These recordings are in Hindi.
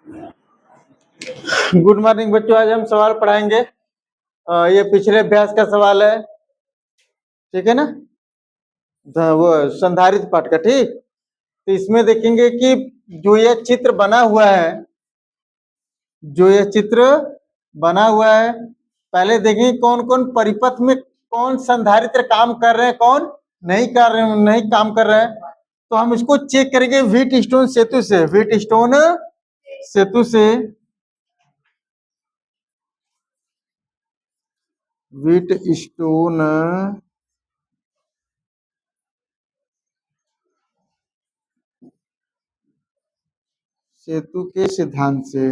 गुड मॉर्निंग बच्चों। आज हम सवाल पढ़ाएंगे। ये पिछले अभ्यास का सवाल है, ठीक है ना। वो संधारित्र पाठ का, ठीक। तो इसमें देखेंगे कि जो ये चित्र बना हुआ है, पहले देखेंगे कौन कौन परिपथ में कौन संधारित्र काम कर रहे हैं, कौन नहीं कर रहे हैं, नहीं काम कर रहे हैं। तो हम इसको चेक करेंगे व्हीटस्टोन सेतु से। व्हीटस्टोन सेतु से व्हीटस्टोन सेतु के सिद्धांत से,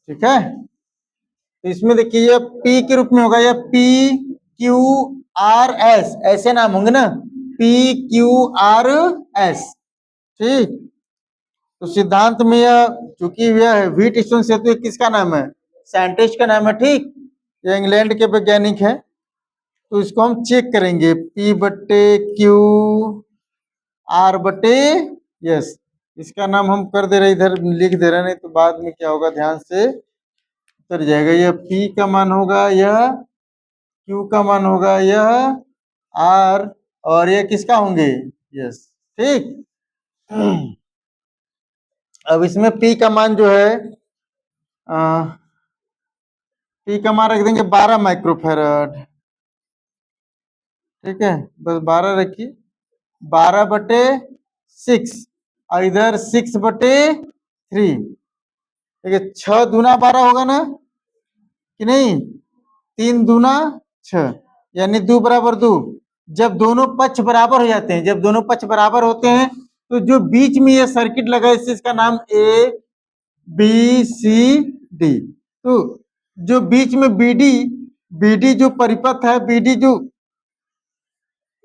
ठीक है। तो इसमें देखिए ये P के रूप में होगा, ये PQRS ऐसे नाम होंगे ना, PQRS, ठीक। तो सिद्धांत में यह चूंकि यह है व्हीटस्टोन सेतु, ये किसका नाम है? साइंटिस्ट का नाम है, ठीक। ये इंग्लैंड के वैज्ञानिक है। तो इसको हम चेक करेंगे, P/Q/R/S। इसका नाम हम कर दे रहे, इधर लिख दे रहे, नहीं तो बाद में क्या होगा, ध्यान से उतर जाएगा। यह P का मान होगा, यह Q का मान होगा, यह R, और ये किसका होंगे? यस, ठीक। अब इसमें P का मान जो है, P का मान रख देंगे 12 माइक्रोफैराड, ठीक है। बस 12 रखिए, 12/6, और इधर 6/3, ठीक है। 6 दूना 12 होगा ना कि नहीं? 3 दूना 6, यानी 2 बराबर 2। जब दोनों पक्ष बराबर हो जाते हैं, जब दोनों पक्ष बराबर होते हैं, तो जो बीच में ये सर्किट लगा है, इसका नाम ABCD। तो जो बीच में BD जो परिपथ है,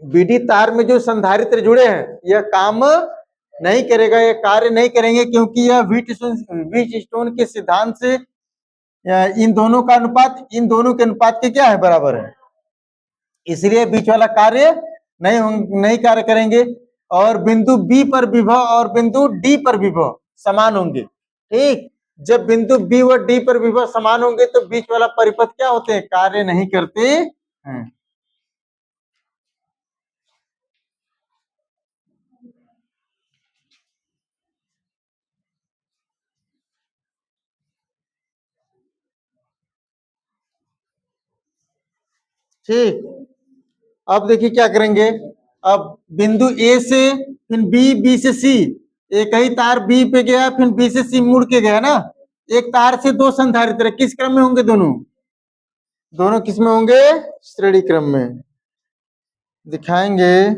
BD तार में जो संधारित्र जुड़े हैं, यह काम नहीं करेगा, यह कार्य नहीं करेंगे, क्योंकि यह व्हीटस्टोन के सिद्धांत से इन दोनों का अनुपात, इन दोनों के अनुपात के क्या है? बराबर है। इसलिए बीच वाला कार्य नहीं कार्य करेंगे। और बिंदु B पर विभव और बिंदु D पर विभव समान होंगे, ठीक। जब बिंदु B और D पर विभव समान होंगे, तो बीच वाला परिपथ क्या होते हैं? कार्य नहीं करते हैं। ठीक। अब देखिए क्या करेंगे। अब बिंदु A से फिर B से C, एक ही तार B पे गया, फिर B से C मुड़ के गया ना। एक तार से दो संधारित्र किस क्रम में होंगे? दोनों किस में होंगे? श्रेणी क्रम में। दिखाएंगे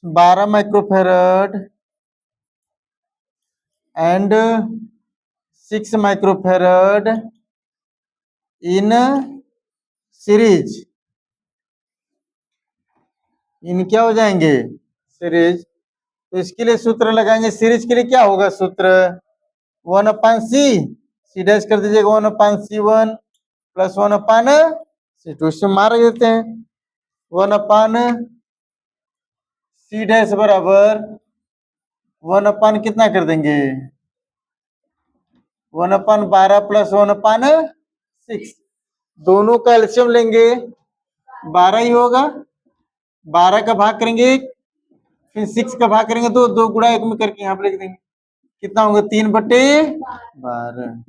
12 microfarad and 6 microfarad in series. इन क्या हो जाएंगे? सीरीज। तो इसके लिए सूत्र लगाएंगे। सीरीज के लिए क्या होगा सूत्र? 1/C, C डैश कर दीजिएगा, 1/C1 प्लस 1/C2। इससे मार देते हैं। 1/C डैश बराबर 1/ कितना कर देंगे? 1/12 प्लस 1/6। दोनों का एलसीएम लेंगे, 12 ही होगा। 12 का भाग करेंगे, फिर 6 का भाग करेंगे, तो 2 गुणा 1 में करके यहाँ पे लिख देंगे। कितना होगा? 3/12।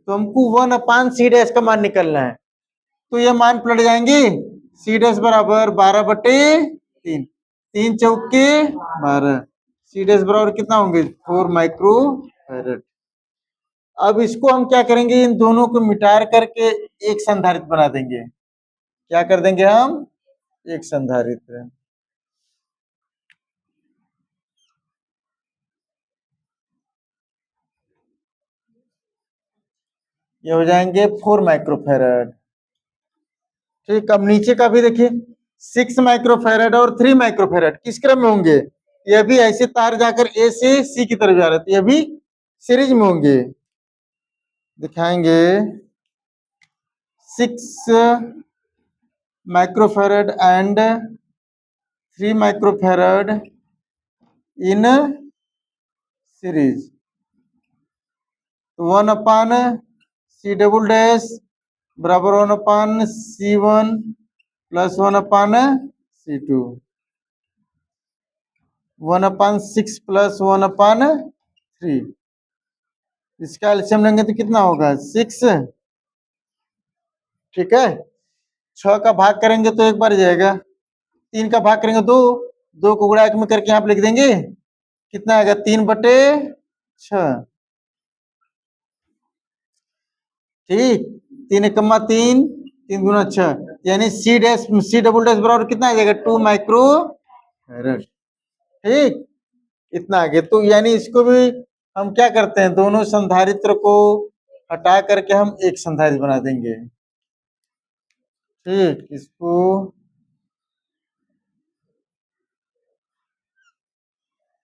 तो हमको 1/C डैश का मान निकलना है। तो ये मान पलट जाएंगे। C डैश बराबर 12/3, 3 चौके 12। C डैश बराबर कितना होंगे? 4 माइक्रोफैराड। अब इसको हम क्या करेंगे? इन दोनों को मिटार करके एक संधारित्र बना देंगे। क्या कर देंगे हम? एक संधारित्र। ये हो जाएंगे 4 माइक्रोफैराड, ठीक। अब नीचे का भी देखिए, 6 माइक्रोफैराड और 3 माइक्रोफैराड किस क्रम में होंगे? ये भी ऐसे तार जाकर A से C की तरफ जा रहे थे, ये भी सीरीज में होंगे। दिखाएंगे 6 microfarad and 3 microfarad in series, 1/C double dash बराबर 1/C1 प्लस 1/C2, 1/6 प्लस 1/3। इसका एलसीएम लेंगे तो कितना होगा 6। ठीक है, 6 का भाग करेंगे तो एक बार जाएगा, 3 का भाग करेंगे 2, 2 को गुणा 1 में करके यहाँ पे लिख देंगे, कितना आएगा 3/6। ठीक, 3 × 3 3 दूना 6, यानी C डबल डैश बराबर कितना आ जाएगा 2 माइक्रोफैरड। ठीक, इतना आगे। तो यानी इसको भी हम क्या करते हैं, दोनों संधारित्र को हटा करके हम एक संधारित्र बना देंगे। ठीक, इसको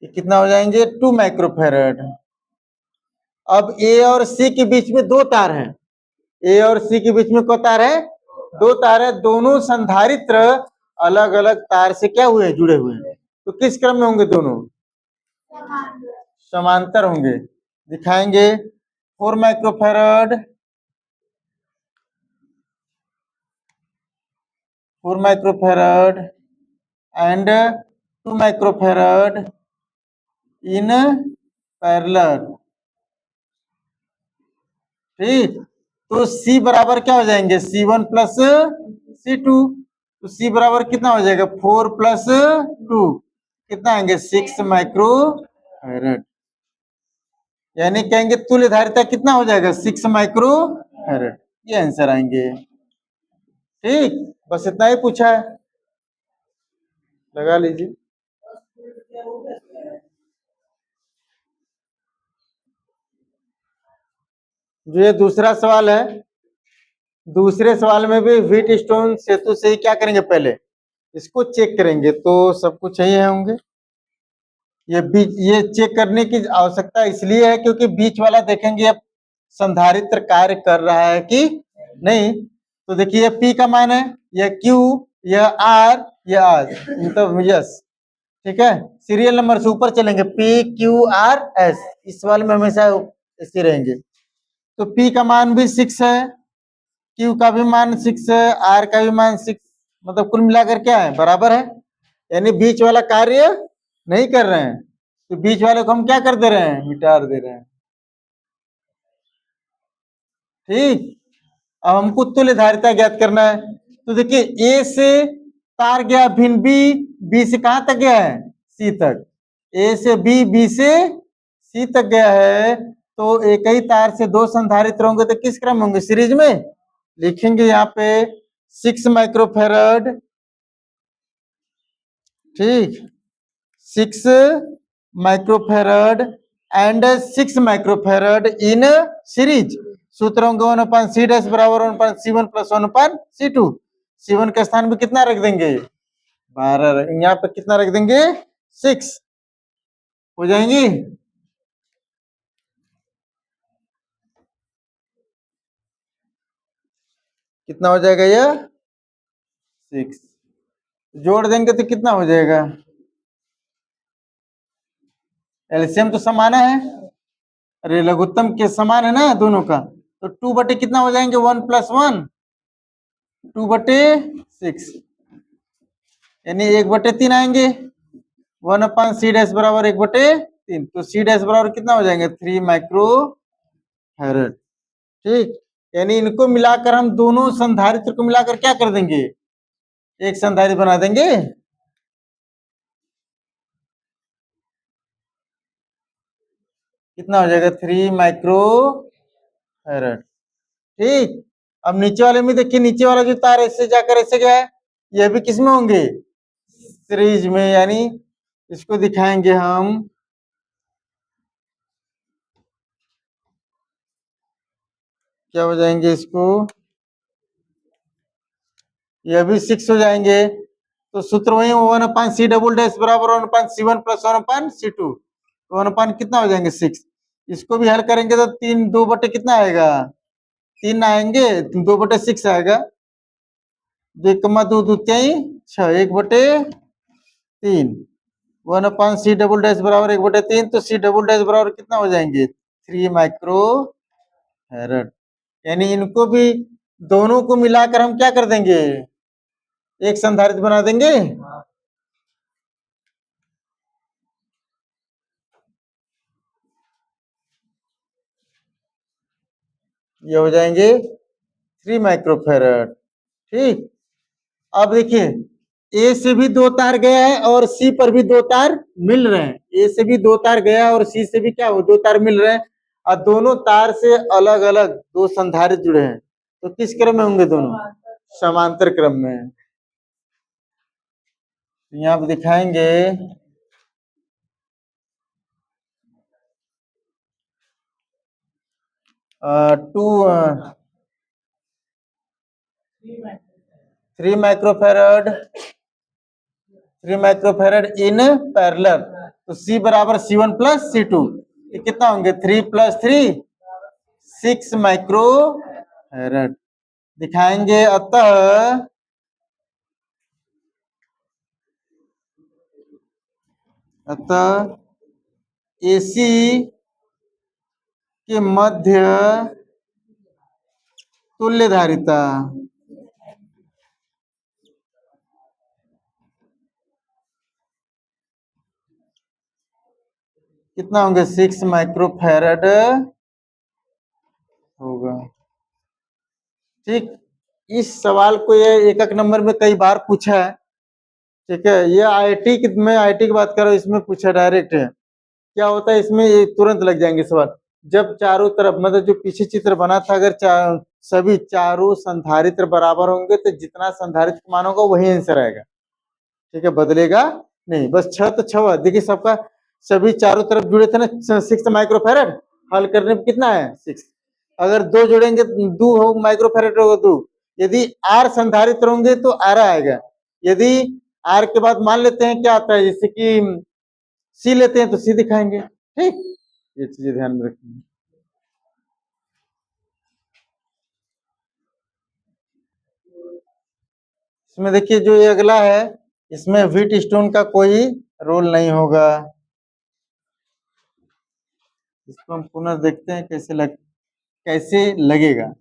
ये कितना हो जाएंगे 2 माइक्रोफैरड। अब ए और सी के बीच में 2 तार हैं, ए और सी के बीच में क्या तार है 2 तार है, दोनों संधारित्र अलग अलग तार से क्या हुए जुड़े हुए हैं, तो किस क्रम में होंगे दोनों समांतर होंगे। दिखाएंगे 4 microfarad 4 microfarad and 2 microfarad in parallel. ठीक, तो C बराबर क्या हो जाएंगे C1 प्लस C2, तो C बराबर कितना हो जाएगा 4 प्लस 2, कितना आएंगे 6 माइक्रोफैरड। यानी कहेंगे तुल्य धारिता कितना हो जाएगा 6 माइक्रोफैरड, ये आंसर आएंगे। ठीक, बस इतना ही पूछा है, लगा लीजिए। जो ये दूसरा सवाल है, दूसरे सवाल में भी व्हीट स्टोन सेतु से ही क्या करेंगे, पहले इसको चेक करेंगे तो सब कुछ सही है होंगे। ये चेक करने की आवश्यकता इसलिए है क्योंकि बीच वाला देखेंगे अब संधारित्र कार्य कर रहा है कि नहीं। तो देखिए ये P का मान है, यह Q, यह R, यह R, मतलब यस। ठीक है, सीरियल नंबर से ऊपर चलेंगे, P Q R S, इस वाले में हमेशा ऐसे रहेंगे। तो P का मान भी 6 है, Q का भी मान 6 है, R का भी मान 6, मतलब कुल मिलाकर क्या है बराबर है, यानी बीच वाला कार्य नहीं कर रहे हैं, तो बीच वाले को हम क्या कर दे रहे हैं, मिटा दे रहे हैं। ठीक, अब हमको तुल्य धारिता ज्ञात करना है, तो देखिए ए से तार गया भिन्न बी, बी से कहां तक गया है सी तक, ए से बी, बी से सी तक गया है, तो एक ही तार से 2 संधारित्र होंगे तो किस क्रम होंगे सीरीज में, लिखेंगे यहाँ पे 6 माइक्रोफैरड। ठीक, 6 microfarad and 6 microfarad in series, सूत्र होंगे 1/C डैश बराबर 1/C1 प्लस 1/C2। C1 के स्थान पे कितना रख देंगे 12, यहाँ पे कितना रख देंगे 6, हो जाएंगी। कितना हो जाएगा ये 6, जोड़ देंगे तो कितना हो जाएगा, एलसीएम तो समान है, अरे लघुत्तम के समान है ना दोनों का, तो 2 बटे कितना हो जाएंगे 1 + 1, 2/6, यानी 1/3 आएंगे, 1/C डैश बराबर 1/3, तो C डैश बराबर कितना हो जाएंगे 3 माइक्रोफैरड। ठीक, यानी इनको मिलाकर हम दोनों संधारित्र को मिलाकर क्या कर देंगे, एक संधारित्र बना देंगे। कितना हो जाएगा 3 माइक्रोफैरड। ठीक, अब नीचे वाले में देखिए, नीचे वाला जो तार ऐसे जाकर ऐसे गया है, ये भी किसमें होंगे सीरीज में, यानी इसको दिखाएंगे हम, क्या हो जाएंगे इसको, ये भी 6 हो जाएंगे, तो सूत्र वही 1/C डबल डैश बराबर 1/C1 प्लस 1/C2, तो 1 कितना हो जाएंगे 6। इसको भी हल करेंगे तो 3 2 बटे कितना आएगा 3 आएंगे, 2/6 आएगा, 2 2 त्याई 6 1/3 1/c डबल डैश बराबर 1/3 तो c डबल डैश बराबर कितना हो जाएंगे 3 माइक्रो फैरड। यानी इनको भी दोनों को मिलाकर हम क्या कर देंगे एक संधारित्र बना देंगे। ये हो जाएंगे 3 माइक्रोफैरड। ठीक, अब देखिए ए से भी 2 तार गया है और सी पर भी 2 तार मिल रहे हैं। ए से भी 2 तार गया और सी से भी क्या हो 2 तार मिल रहे हैं और दोनों तार से अलग अलग 2 संधारित्र जुड़े हैं। तो किस क्रम में होंगे दोनों समांतर क्रम में। यहाँ पे दिखाएंगे 2 3 माइक्रोफैरड 3 माइक्रोफैरड इन पैरेलल तो C बराबर C1 प्लस C2 ये कितना होंगे 3 + 3 6 माइक्रोफैरड दिखाएंगे। अतः AC के मध्य तुल्य धारिता कितना होंगे 6 माइक्रोफैरड होगा। ठीक, इस सवाल को ये 1 नंबर में कई बार पूछा है। ठीक है, ये आईआईटी की मैं आईआईटी की बात कर रहा हूँ, इसमें पूछा डायरेक्ट है। क्या होता है इसमें ये तुरंत लग जाएंगे सवाल जब चारों तरफ मतलब जो पीछे चित्र बना था अगर सभी चारों संधारित्र बराबर होंगे तो जितना संधारित्र मान होगा वही आंसर आएगा। ठीक है, बदलेगा नहीं, बस 6 तो 6 देखिए सबका सभी चारों तरफ जुड़े थे ना 6 माइक्रोफैरड हल करने पे कितना है 6। अगर 2 जोड़ेंगे 2 हो माइक्रोफैरड होगा 2। यदि आर संधारित्र होंगे तो आर आएगा। यदि आर के बाद मान लेते हैं क्या आता है जैसे कि सी लेते हैं तो सी दिखाएंगे। ठीक, ये चीजें ध्यान में रखनी। इसमें देखिए जो ये अगला है इसमें व्हीट स्टोन का कोई रोल नहीं होगा। इसको हम पुनः देखते हैं कैसे लगेगा।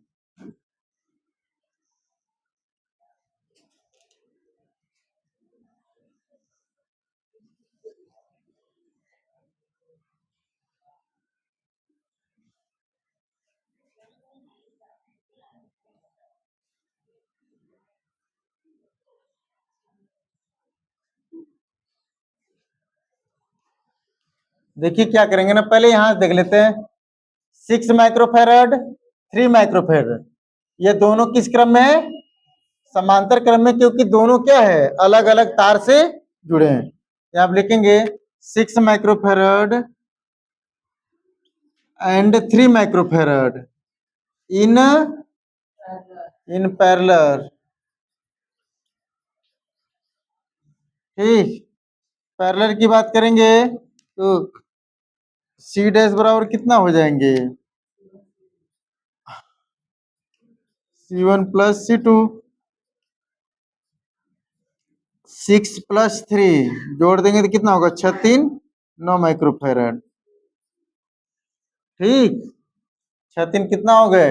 देखिए क्या करेंगे ना पहले यहां देख लेते हैं 6 माइक्रोफैरड 3 माइक्रोफैरड ये दोनों किस क्रम में है समांतर क्रम में क्योंकि दोनों क्या है अलग अलग तार से जुड़े हैं। आप लिखेंगे 6 microfarad and 3 microfarad in in parallel. ठीक, पैरेलल की बात करेंगे तो सी डैश बराबर कितना हो जाएंगे C1 प्लस C2 6 + 3 जोड़ देंगे तो कितना होगा 6 3 9 माइक्रोफैरड। ठीक, 6 3 कितना हो गए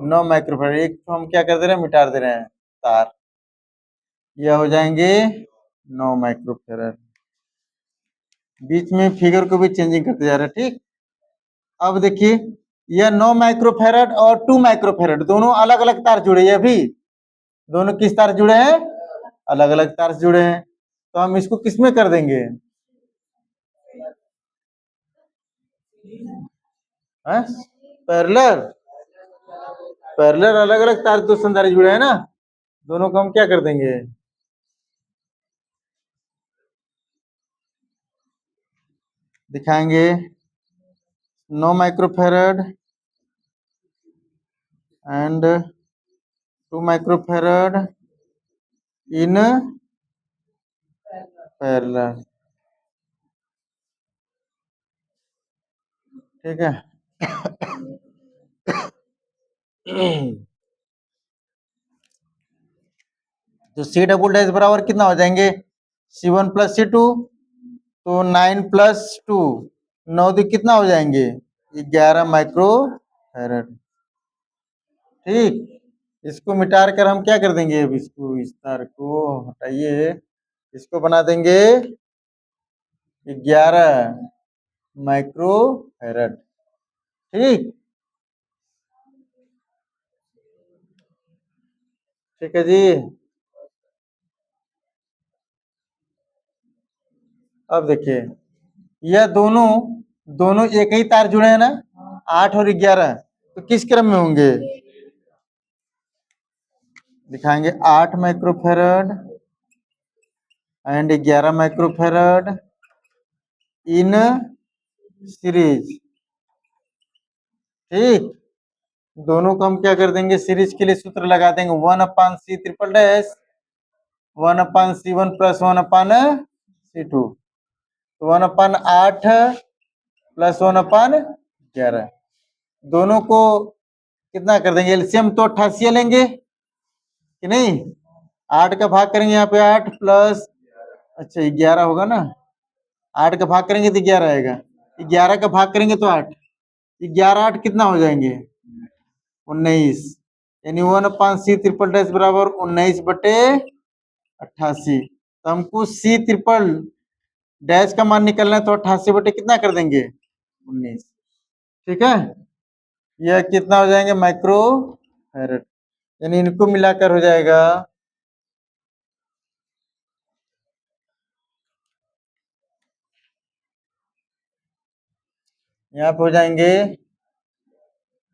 9 माइक्रोफैरड। एक तो हम क्या कर दे रहे हैं मिटा दे रहे हैं तार ये हो जाएंगे 9 माइक्रोफैरड। बीच में फिगर को भी चेंजिंग करते जा रहे हैं। ठीक, अब देखिए यह 9 माइक्रोफैरड और 2 माइक्रोफैरड दोनों अलग अलग तार जुड़े हैं। अभी दोनों किस तार जुड़े हैं अलग अलग तार से जुड़े हैं तो हम इसको किस में कर देंगे पैरेलल। पैरेलल अलग अलग तार दो संधारित्र जुड़े हैं ना दोनों को हम क्या कर देंगे दिखाएंगे 9 microfarad and 2 microfarad in parallel. ठीक है तो सी डबल डैश बराबर कितना हो जाएंगे, C1 प्लस C2, तो 9 प्लस 2, 9 दो कितना हो जाएंगे, 11 माइक्रो फैरड। ठीक, इसको मिटा कर हम क्या कर देंगे, अब इसको इस तार को हटाइए, इसको बना देंगे 11 माइक्रो फैरड। ठीक, ठीक है जी। अब देखिए, यह दोनों दोनों एक ही तार जुड़े हैं ना, 8 और 11, तो किस क्रम में होंगे, दिखाएंगे 8 microfarad and 11 microfarad in series. ठीक, दोनों को हम क्या कर देंगे, सीरीज के लिए सूत्र लगा देंगे 1/C triple dash 1/C1 plus 1/C2, तो 1/8 प्लस 1/11, दोनों को कितना कर देंगे, एलसीएम तो 88 लेंगे कि नहीं, 8 का भाग करेंगे यहाँ पे 8 प्लस, अच्छा 11 होगा ना, 8 का भाग करेंगे तो 11 आएगा, 11 का भाग करेंगे तो 8, 11 8 कितना हो जाएंगे, 19, यानी 1/C ट्रिपल डैश बराबर 19/88। तो हमको C ट्रिपल डैश का मान निकलना है, तो 88 कितना कर देंगे, 19। ठीक है, यह कितना हो जाएंगे, माइक्रो फैरड, यानी इनको मिलाकर हो जाएगा यहाँ पे हो जाएंगे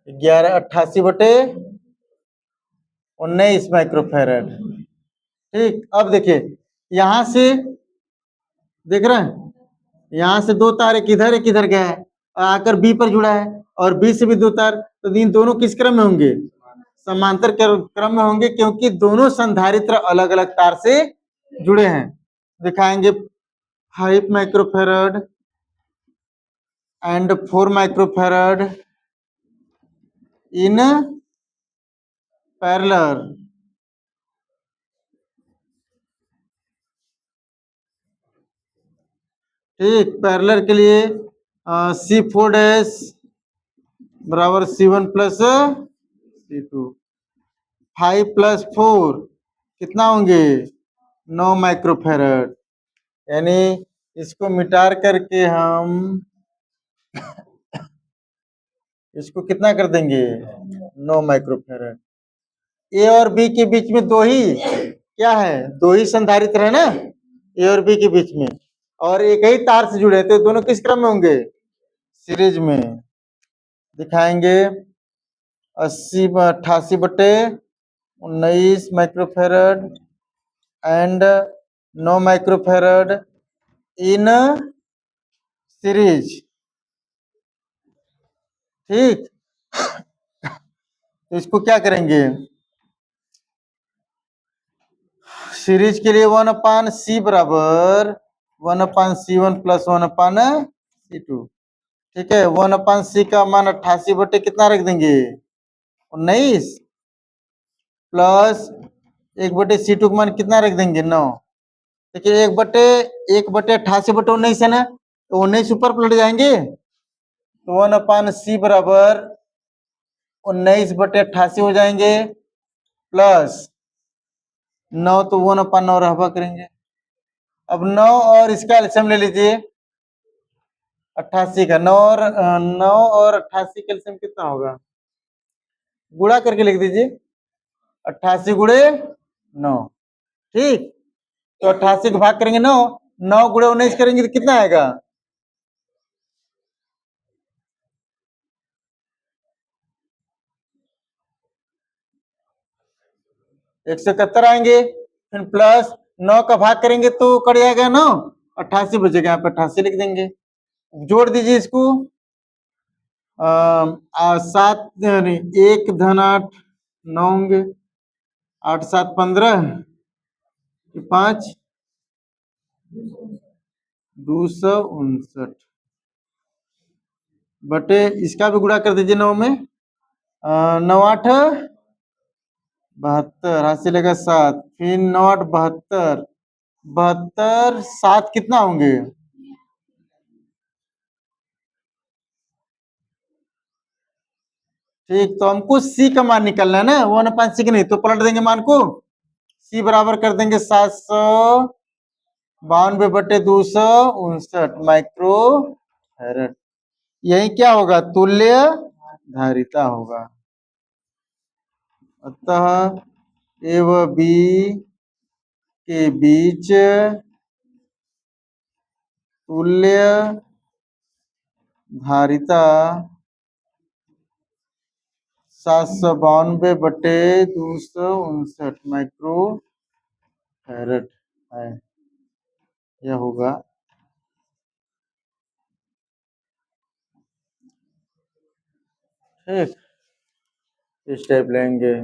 88/19 माइक्रोफैरड। ठीक, अब देखिए यहां से देख रहे हैं, यहां से दो तार एक इधर गया है, आकर बी पर जुड़ा है, और बी से भी दो तार, तो इन दोनों किस क्रम में होंगे, समांतर क्रम में होंगे, क्योंकि दोनों संधारित्र अलग अलग तार से जुड़े हैं। दिखाएंगे 5 microfarad and 4 microfarad in parallel. ठीक, पैरेलल के लिए C4 डैश बराबर C1 प्लस C2, 5 प्लस 4 कितना होंगे, 9 माइक्रोफैरड, यानी इसको मिटार करके हम इसको कितना कर देंगे, 9 माइक्रोफैरड। ए और बी के बीच में दो ही क्या है, दो ही संधारित्र है ना, ए और बी के बीच में, और एक ही तार से जुड़े हैं, तो दोनों किस क्रम में होंगे, सीरीज में। दिखाएंगे 88/19 microfarad and 9 microfarad in series. ठीक, तो इसको क्या करेंगे, सीरीज के लिए 1/C बराबर 1/C1 प्लस 1/C2। ठीक है, 1/C का मान 88 कितना रख देंगे, 19, प्लस 1/C2 का मान कितना रख देंगे, 9। देखिए 1/88/19 है ना, तो 19 ऊपर पलट जाएंगे, तो 1/C बराबर 19/88 हो जाएंगे, प्लस 9, तो 1/9 रहबा करेंगे। अब 9 और इसका एलसीएम ले लीजिए 88 का, 9 और 88 का एलसीएम कितना होगा, गुणा करके लिख दीजिए 88 गुणे 9। ठीक, तो 88 को भाग करेंगे 9, 9 गुणे 19 करेंगे तो कितना आएगा, 171 आएंगे, फिर प्लस 9 का भाग करेंगे तो कट जाएगा 9, 88 बचेगा, यहाँ पे 88 लिख देंगे। जोड़ दीजिए इसको, 7 1 धन 8 9 होंगे, 8 7 15 5 259 बटे इसका भी गुणा कर दीजिए 9 में, 9 8 72 हाथ से लेकर 7 फिर नॉट 72 72 7 कितना होंगे? ठीक, तो हमको सी का मान निकलना है ना, 1/6 नहीं तो पलट देंगे मान को। सी बराबर कर देंगे 792/259 माइक्रो फैरड। यही क्या होगा? तुल्य धारिता होगा। अतः ए व बी के बीच तुल्य धारिता 792/259 माइक्रो फैरड है। यह होगा। ठीक, इस टाइप लेंगे।